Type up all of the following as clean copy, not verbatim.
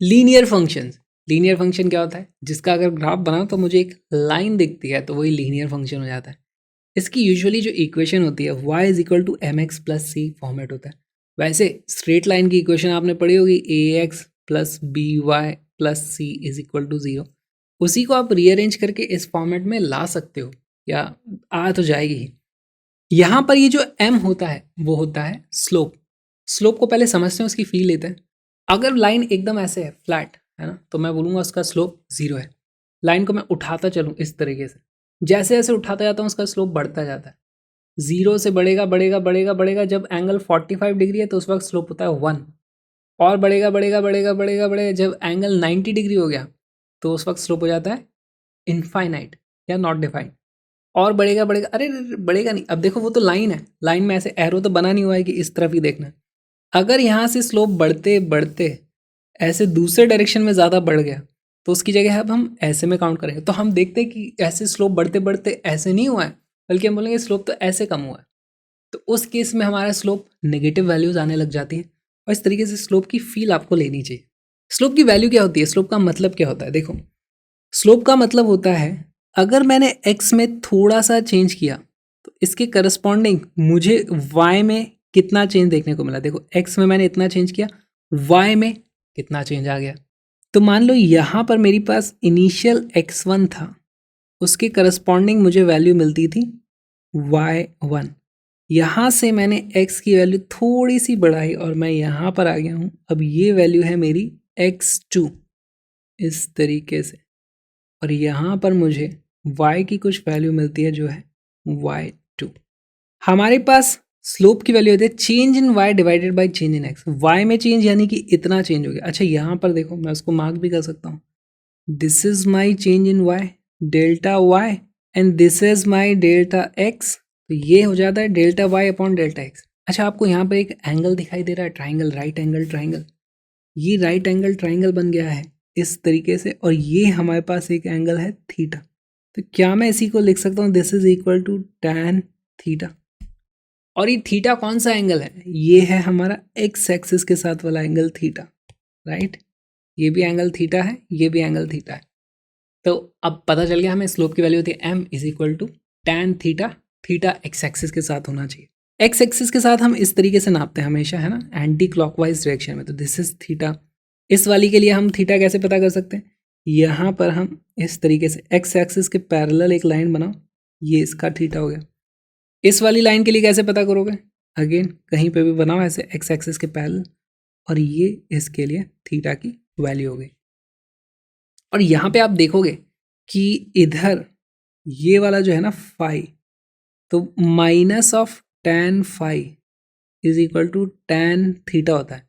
Linear function क्या होता है? जिसका अगर ग्राफ बनाओ तो मुझे एक लाइन दिखती है, तो वही लीनियर फंक्शन हो जाता है। इसकी यूजुअली जो इक्वेशन होती है y is equal to m x plus c format होता है। वैसे स्ट्रेट लाइन की इक्वेशन आपने पढ़ी होगी, a x plus b y plus c is equal to 0। उसी को आप रीअरेंज करके इस फॉर्मेट में ला सकते हो, या आ तो जाएगी ही। यहाँ पर ये जो m होता है वो होता है स्लोप। स्लोप को पहले समझते हैं, उसकी फील लेते हैं। अगर लाइन एकदम ऐसे है फ्लैट, है ना, तो मैं बोलूँगा उसका स्लोप 0 है। लाइन को मैं उठाता चलूँ इस तरीके से, जैसे जैसे उठाता जाता हूँ उसका स्लोप बढ़ता जाता है। 0 से बढ़ेगा बढ़ेगा बढ़ेगा बढ़ेगा, जब एंगल 45 डिग्री है तो उस वक्त स्लोप होता है 1। और बढ़ेगा बढ़ेगा बढ़ेगा बढ़ेगा बढ़ेगा, जब एंगल 90 डिग्री हो गया तो उस वक्त स्लोप हो जाता है इनफाइनाइट या नॉट डिफाइंड। और बढ़ेगा बढ़ेगा, अरे बढ़ेगा नहीं। अब देखो वो तो लाइन है, लाइन में ऐसे एरो तो बना नहीं हुआ है कि इस तरफ ही देखना है। अगर यहाँ से स्लोप बढ़ते बढ़ते ऐसे दूसरे डायरेक्शन में ज़्यादा बढ़ गया तो उसकी जगह अब हम ऐसे में काउंट करेंगे, तो हम देखते हैं कि ऐसे स्लोप बढ़ते बढ़ते ऐसे नहीं हुआ है, बल्कि हम बोलेंगे स्लोप तो ऐसे कम हुआ है। तो उस केस में हमारा स्लोप नेगेटिव वैल्यूज आने लग जाती है। और इस तरीके से स्लोप की फील आपको लेनी चाहिए। स्लोप की वैल्यू क्या होती है, स्लोप का मतलब क्या होता है? देखो, स्लोप का मतलब होता है अगर मैंने एक्स में थोड़ा सा चेंज किया तो इसके करस्पॉन्डिंग मुझे वाई में कितना चेंज देखने को मिला। देखो, एक्स में मैंने इतना चेंज किया, वाई में कितना चेंज आ गया। तो मान लो यहाँ पर मेरे पास इनिशियल x1 था, उसके करस्पॉन्डिंग मुझे वैल्यू मिलती थी y1। यहाँ से मैंने x की वैल्यू थोड़ी सी बढ़ाई और मैं यहाँ पर आ गया हूँ। अब ये वैल्यू है मेरी x2 इस तरीके से, और यहाँ पर मुझे y की कुछ वैल्यू मिलती है जो है y2। हमारे पास स्लोप की वैल्यू होती है change in y divided by change in x। y में चेंज यानी कि इतना चेंज हो गया। अच्छा, यहाँ पर देखो, मैं उसको मार्क भी कर सकता हूँ, this is my change in y, delta y, and this is my delta x। तो ये हो जाता है delta y upon delta x। अच्छा, आपको यहाँ पर एक एंगल दिखाई दे रहा है, ट्राइंगल, राइट एंगल ट्राइंगल। ये राइट एंगल ट्राइंगल बन गया है इस तरीके से, और ये हमारे पास एक एंगल है थीटा। तो क्या मैं इसी को लिख सकता हूँ, this is equal to tan theta. और ये थीटा कौन सा एंगल है? ये है हमारा एक्स एक्सिस के साथ वाला एंगल थीटा, राइट। ये भी एंगल थीटा है, ये भी एंगल थीटा है। तो अब पता चल गया हमें स्लोप की वैल्यू होती है m is equal to tan theta. Theta x axis के साथ होना चाहिए। एक्स एक्सिस के साथ हम इस तरीके से नापते हैं हमेशा, है ना, एंटी क्लॉकवाइज डायरेक्शन में। तो दिस इज थीटा। इस वाली के लिए हम थीटा कैसे पता कर सकते हैं? यहाँ पर हम इस तरीके से एक्स एक्सिस के पैरेलल एक लाइन बनाओ, ये इसका थीटा हो गया। इस वाली लाइन के लिए कैसे पता करोगे? अगेन कहीं पे भी बनाओ ऐसे एक्स एक्सिस के पैरेलल, और ये इसके लिए थीटा की वैल्यू हो गई। और यहाँ पे आप देखोगे कि इधर ये वाला जो है ना फाई, तो minus of tan phi is equal to tan theta होता है।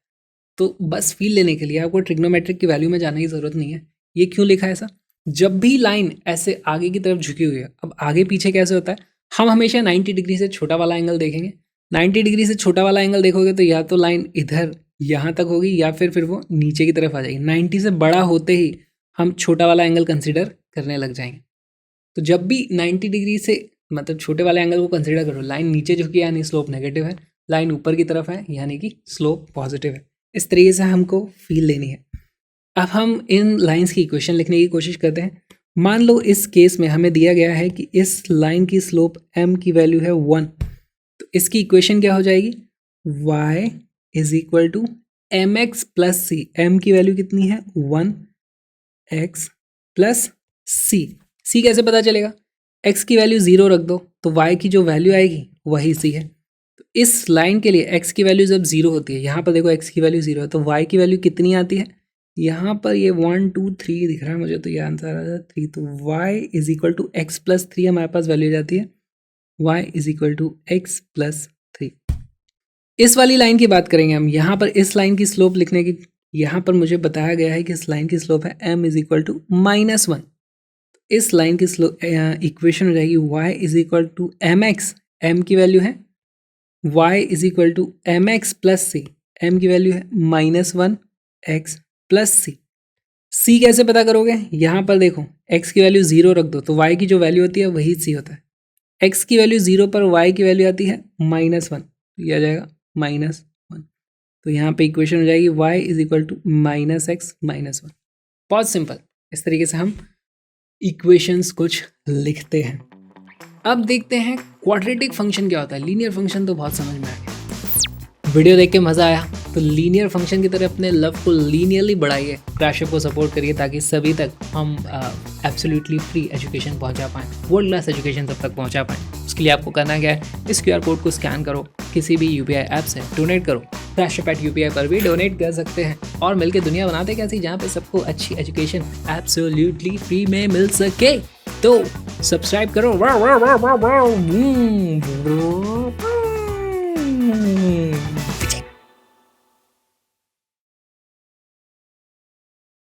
तो बस फील लेने के लिए आपको ट्रिग्नोमेट्रिक की वैल्यू में जाने की ज़रूरत नहीं है। ये क्यों लिखा है ऐसा? जब भी लाइन ऐसे आगे की तरफ झुकी हुई है, अब आगे पीछे कैसे होता है, हम हमेशा 90 डिग्री से छोटा वाला एंगल देखेंगे। 90 डिग्री से छोटा वाला एंगल देखोगे तो या तो लाइन इधर यहाँ तक होगी, या फिर वो नीचे की तरफ आ जाएगी। 90 से बड़ा होते ही हम छोटा वाला एंगल कंसिडर करने लग जाएंगे। तो जब भी 90 डिग्री से मतलब छोटे वाले एंगल को कंसिडर करो, लाइन नीचे झुकी है यानी स्लोप नेगेटिव है, लाइन ऊपर की तरफ है यानी कि स्लोप पॉजिटिव है। इस तरीके से हमको फील लेनी है। अब हम इन लाइंस की इक्वेशन लिखने की कोशिश करते हैं। मान लो इस केस में हमें दिया गया है कि इस लाइन की स्लोप m की वैल्यू है 1। तो इसकी इक्वेशन क्या हो जाएगी? y is equal to m x plus c. m की वैल्यू कितनी है? 1x प्लस सी। सी कैसे पता चलेगा? x की वैल्यू 0 रख दो तो y की जो वैल्यू आएगी वही सी है। तो इस लाइन के लिए x की वैल्यू जब 0 होती है, यहाँ पर देखो x की वैल्यू 0 है, तो y की वैल्यू कितनी आती है? यहाँ पर ये 1 2 3 दिख रहा है मुझे, तो ये आंसर आ जाता है 3। तो y is equal to x plus 3 हमारे पास वैल्यू जाती है, y is equal to x plus 3। इस वाली लाइन की बात करेंगे हम। यहाँ पर इस लाइन की स्लोप लिखने की, यहाँ पर मुझे बताया गया है कि इस लाइन की स्लोप है m इज इक्वल टू -1। इस लाइन की स्लोप इक्वेशन हो जाएगी y is equal to m x, m की वैल्यू है y is equal to m x plus c, m की वैल्यू है -1x प्लस सी। सी कैसे पता करोगे? यहाँ पर देखो x की वैल्यू 0 रख दो तो y की जो वैल्यू होती है वही सी होता है। x की वैल्यू 0 पर y की वैल्यू आती है -1, तो ये आ जाएगा -1। तो यहाँ पे इक्वेशन हो जाएगी y is equal to -x -1। बहुत सिंपल, इस तरीके से हम इक्वेशंस कुछ लिखते हैं। अब देखते हैं क्वाड्रेटिक फंक्शन क्या होता है। लीनियर फंक्शन तो बहुत समझ में आ गया, वीडियो देख के मज़ा आया तो लीनियर फंक्शन की तरह अपने लव को लीनियरली बढ़ाइए, क्रैशअप को सपोर्ट करिए ताकि सभी तक हम एब्सोल्युटली फ्री एजुकेशन पहुंचा पाएँ, वर्ल्ड क्लास एजुकेशन सब तक पहुंचा पाएँ। उसके लिए आपको करना क्या है, इस QR कोड को स्कैन करो, किसी भी UPI ऐप से डोनेट करो, क्रैशअप@UPI पर भी डोनेट कर सकते हैं और मिलकर दुनिया बनाते कैसी जहाँ पे सबको अच्छी एजुकेशन एब्सोल्युटली फ्री में मिल सके। तो सब्सक्राइब करो।